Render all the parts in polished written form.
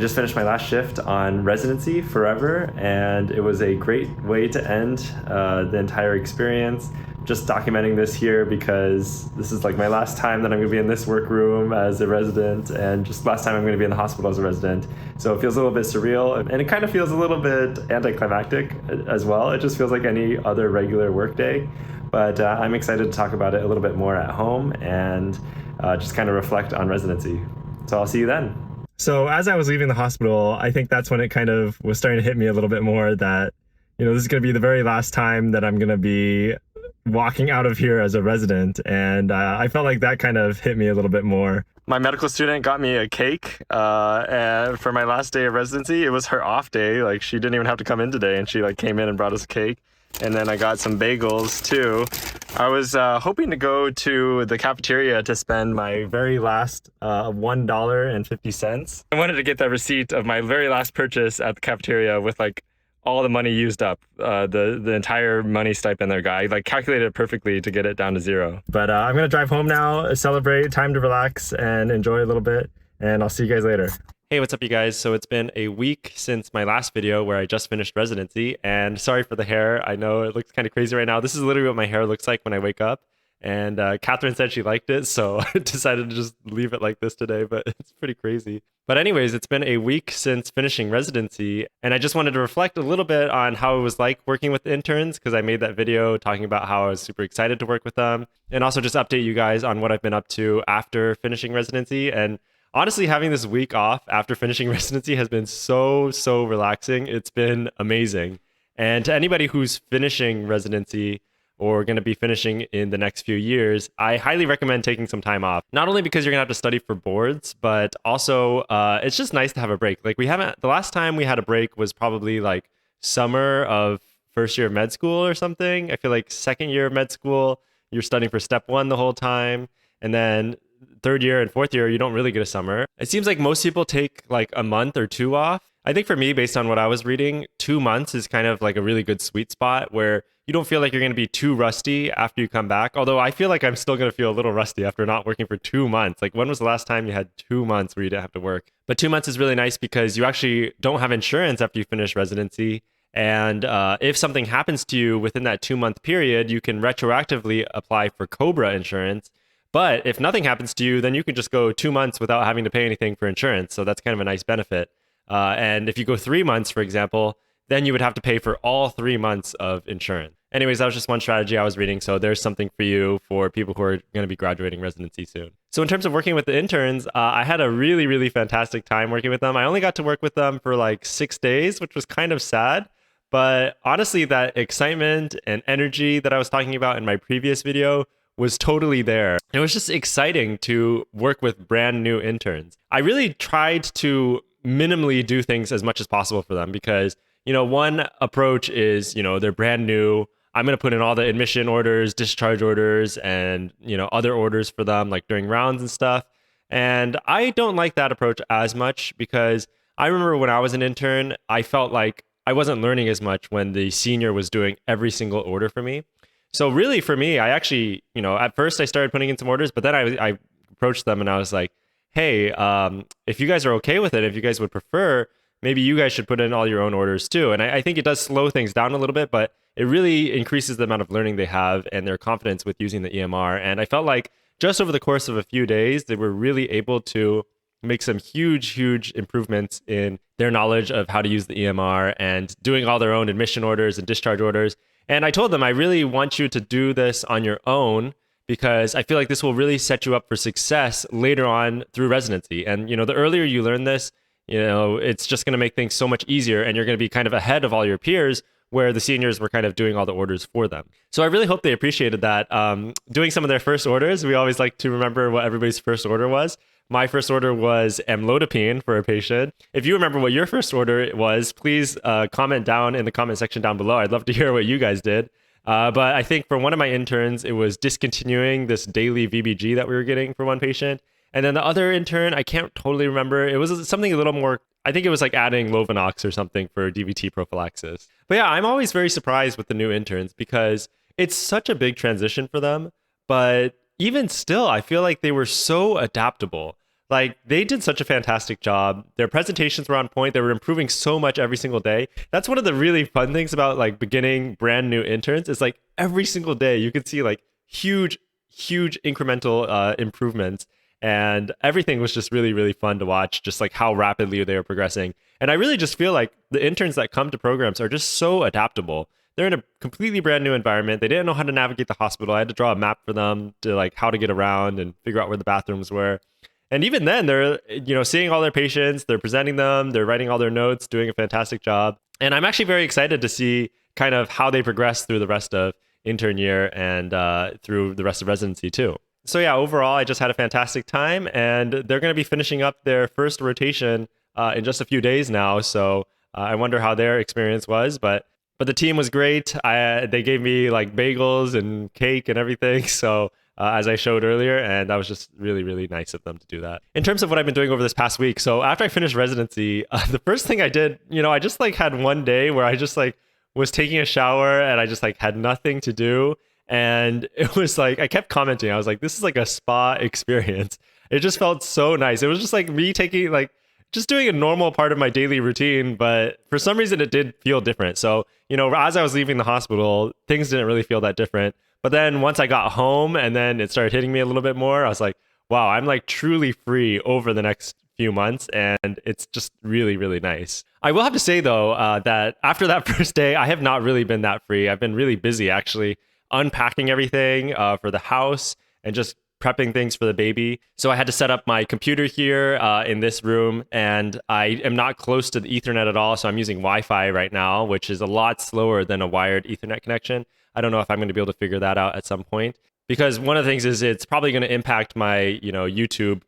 I just finished my last shift on Residency Forever, and it was a great way to end the entire experience. Just documenting this here because this is like my last time that I'm going to be in this workroom as a resident, and just last time I'm going to be in the hospital as a resident. So it feels a little bit surreal, and it kind of feels a little bit anticlimactic as well. It just feels like any other regular workday. But I'm excited to talk about it a little bit more at home and just kind of reflect on residency. So I'll see you then. So as I was leaving the hospital, I think that's when it kind of was starting to hit me a little bit more that, this is going to be the very last time that I'm going to be walking out of here as a resident. And I felt like that kind of hit me a little bit more. My medical student got me a cake and for my last day of residency. It was her off day. Like, she didn't even have to come in today, and she came in and brought us a cake. And then I got some bagels too. I was hoping to go to the cafeteria to spend my very last $1.50. I wanted to get that receipt of my very last purchase at the cafeteria with all the money used up, the entire money stipend there, guy. I calculated it perfectly to get it down to zero. But I'm gonna drive home now, celebrate, time to relax and enjoy a little bit. And I'll see you guys later. Hey, what's up, you guys? So it's been a week since my last video where I just finished residency, and sorry for the hair. I know it looks kind of crazy right now. This is literally what my hair looks like when I wake up, and Catherine said she liked it, so I decided to just leave it like this today, but it's pretty crazy. But anyways, it's been a week since finishing residency, and I just wanted to reflect a little bit on how it was like working with interns, because I made that video talking about how I was super excited to work with them, and also just update you guys on what I've been up to after finishing residency. And honestly, having this week off after finishing residency has been so relaxing. It's been amazing. And to anybody who's finishing residency or going to be finishing in the next few years, I highly recommend taking some time off. Not only because you're going to have to study for boards, but also it's just nice to have a break. The last time we had a break was probably summer of first year of med school or something. I feel like second year of med school, you're studying for step one the whole time. And then third year and fourth year, you don't really get a summer. It seems like most people take a month or two off. I think for me, based on what I was reading, 2 months is kind of a really good sweet spot where you don't feel like you're going to be too rusty after you come back. Although I feel like I'm still going to feel a little rusty after not working for 2 months. When was the last time you had 2 months where you didn't have to work? But 2 months is really nice because you actually don't have insurance after you finish residency. And if something happens to you within that 2 month period, you can retroactively apply for COBRA insurance. But if nothing happens to you, then you can just go 2 months without having to pay anything for insurance. So that's kind of a nice benefit. And if you go 3 months, for example, then you would have to pay for all 3 months of insurance. Anyways, that was just one strategy I was reading. So there's something for you for people who are going to be graduating residency soon. So in terms of working with the interns, I had a really fantastic time working with them. I only got to work with them for 6 days, which was kind of sad. But honestly, that excitement and energy that I was talking about in my previous video was totally there. It was just exciting to work with brand new interns. I really tried to minimally do things as much as possible for them because, one approach is, they're brand new. I'm going to put in all the admission orders, discharge orders, and, other orders for them, during rounds and stuff. And I don't like that approach as much because I remember when I was an intern, I felt like I wasn't learning as much when the senior was doing every single order for me. So really for me, I actually, at first I started putting in some orders, but then I approached them and I was like, hey, if you guys are okay with it, if you guys would prefer, maybe you guys should put in all your own orders too. And I think it does slow things down a little bit, but it really increases the amount of learning they have and their confidence with using the EMR. And I felt like just over the course of a few days, they were really able to make some huge improvements in their knowledge of how to use the EMR and doing all their own admission orders and discharge orders. And I told them, I really want you to do this on your own because I feel like this will really set you up for success later on through residency. And, the earlier you learn this, it's just going to make things so much easier and you're going to be kind of ahead of all your peers where the seniors were kind of doing all the orders for them. So I really hope they appreciated that. Doing some of their first orders, we always like to remember what everybody's first order was. My first order was amlodipine for a patient. If you remember what your first order was, please comment down in the comment section down below. I'd love to hear what you guys did. But I think for one of my interns, it was discontinuing this daily VBG that we were getting for one patient. And then the other intern, I can't totally remember. It was something a little more, I think it was adding Lovenox or something for DVT prophylaxis. But yeah, I'm always very surprised with the new interns because it's such a big transition for them. But even still, I feel like they were so adaptable. Like, they did such a fantastic job. Their presentations were on point. They were improving so much every single day. That's one of the really fun things about like beginning brand new interns. Is like every single day you could see like huge incremental improvements, and everything was just really, really fun to watch, just like how rapidly they were progressing. And I really just feel like the interns that come to programs are just so adaptable. They're in a completely brand new environment. They didn't know how to navigate the hospital. I had to draw a map for them to like how to get around and figure out where the bathrooms were. And even then, they're, seeing all their patients, they're presenting them, they're writing all their notes, doing a fantastic job. And I'm actually very excited to see kind of how they progress through the rest of intern year and through the rest of residency too. So yeah, overall, I just had a fantastic time, and they're going to be finishing up their first rotation in just a few days now. So I wonder how their experience was, but the team was great. They gave me like bagels and cake and everything. So as I showed earlier, and that was just really, really nice of them to do that. In terms of what I've been doing over this past week, so after I finished residency, the first thing I did, I just like had one day where I just like was taking a shower and I just like had nothing to do. And it was like, I kept commenting. I was like, this is like a spa experience. It just felt so nice. It was just like me taking like, just doing a normal part of my daily routine, but for some reason it did feel different. So, as I was leaving the hospital, things didn't really feel that different. But then once I got home and then it started hitting me a little bit more, I was like, wow, I'm like truly free over the next few months. And it's just really, really nice. I will have to say though, that after that first day, I have not really been that free. I've been really busy actually unpacking everything for the house and just prepping things for the baby. So I had to set up my computer here in this room, and I am not close to the Ethernet at all. So I'm using Wi-Fi right now, which is a lot slower than a wired Ethernet connection. I don't know if I'm going to be able to figure that out at some point, because one of the things is it's probably going to impact my, YouTube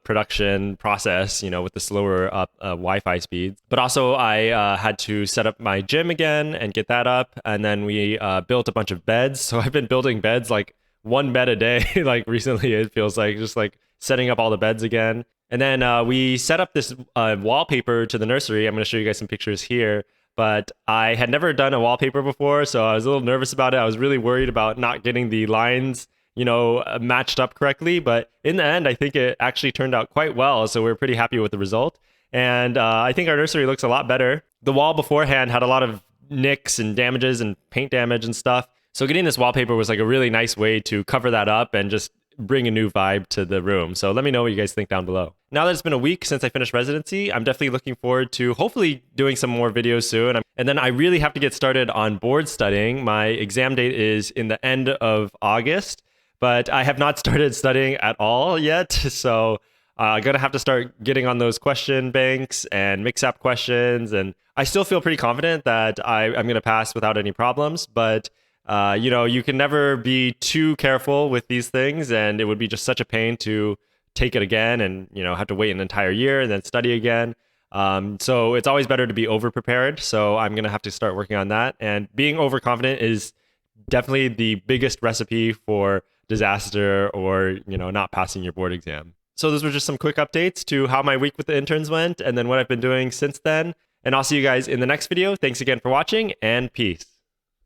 production process, with the slower Wi-Fi speeds. But also I had to set up my gym again and get that up. And then we built a bunch of beds. So I've been building beds like one bed a day. Like recently it feels like just like setting up all the beds again. And then we set up this wallpaper to the nursery. I'm going to show you guys some pictures here. But I had never done a wallpaper before, so I was a little nervous about it. I was really worried about not getting the lines matched up correctly. But in the end, I think it actually turned out quite well. So we're pretty happy with the result. And I think our nursery looks a lot better. The wall beforehand had a lot of nicks and damages and paint damage and stuff. So getting this wallpaper was like a really nice way to cover that up and just bring a new vibe to the room. So let me know what you guys think down below. Now that it's been a week since I finished residency, I'm definitely looking forward to hopefully doing some more videos soon. And then I really have to get started on board studying. My exam date is in the end of August, but I have not started studying at all yet. So I'm going to have to start getting on those question banks and mix-up questions. And I still feel pretty confident that I'm going to pass without any problems. But, you can never be too careful with these things. And it would be just such a pain to take it again and, have to wait an entire year and then study again. So it's always better to be over-prepared. So I'm going to have to start working on that. And being overconfident is definitely the biggest recipe for disaster or, not passing your board exam. So those were just some quick updates to how my week with the interns went and then what I've been doing since then. And I'll see you guys in the next video. Thanks again for watching, and peace.